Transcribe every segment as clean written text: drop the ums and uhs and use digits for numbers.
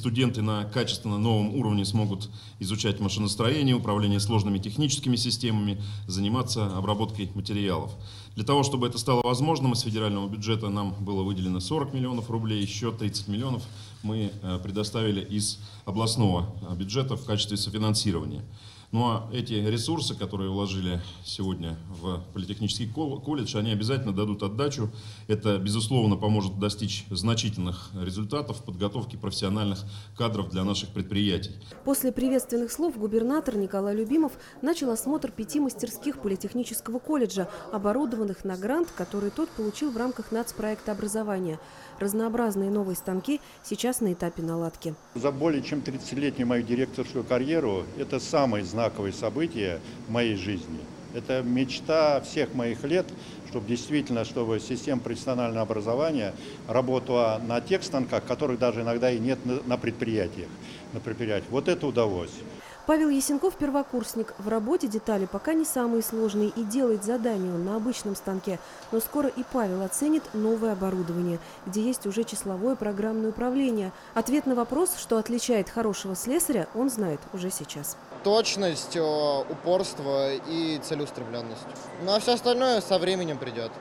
студенты на качественно новом уровне смогут изучать машиностроение, управление сложными техническими системами, заниматься обработкой материалов. Для того, чтобы это стало возможным, из федерального бюджета нам было выделено 40 миллионов рублей, еще 30 миллионов мы предоставили из областного бюджета в качестве софинансирования. Ну а эти ресурсы, которые вложили сегодня в политехнический колледж, они обязательно дадут отдачу. Это, безусловно, поможет достичь значительных результатов в подготовке профессиональных кадров для наших предприятий. После приветственных слов губернатор Николай Любимов начал осмотр 5 мастерских политехнического колледжа, оборудованных на грант, который тот получил в рамках нацпроекта образования. Разнообразные новые станки сейчас на этапе наладки. За более чем 30-летнюю мою директорскую карьеру это самое знаковое событие в моей жизни. Это мечта всех моих лет, чтобы система профессионального образования работала на тех станках, которых даже иногда и нет на предприятиях. Вот это удалось. Павел Ясенков – первокурсник. В работе детали пока не самые сложные и делает задания он на обычном станке. Но скоро и Павел оценит новое оборудование, где есть уже числовое программное управление. Ответ на вопрос, что отличает хорошего слесаря, он знает уже сейчас. Точность, упорство и целеустремленность. Ну а все остальное со временем придет.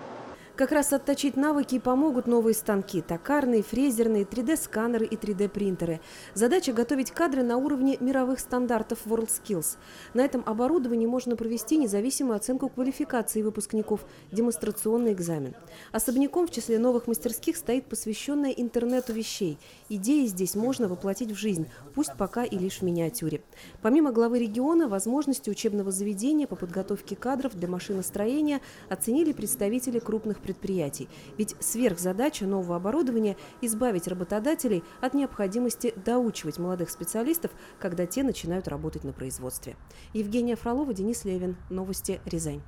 Как раз отточить навыки помогут новые станки – токарные, фрезерные, 3D-сканеры и 3D-принтеры. Задача – готовить кадры на уровне мировых стандартов WorldSkills. На этом оборудовании можно провести независимую оценку квалификации выпускников – демонстрационный экзамен. Особняком в числе новых мастерских стоит посвященная интернету вещей. Идеи здесь можно воплотить в жизнь, пусть пока и лишь в миниатюре. Помимо главы региона, возможности учебного заведения по подготовке кадров для машиностроения оценили представители крупных предприятий. Ведь сверхзадача нового оборудования – избавить работодателей от необходимости доучивать молодых специалистов, когда те начинают работать на производстве. Евгения Фролова, Денис Левин. Новости, Рязань.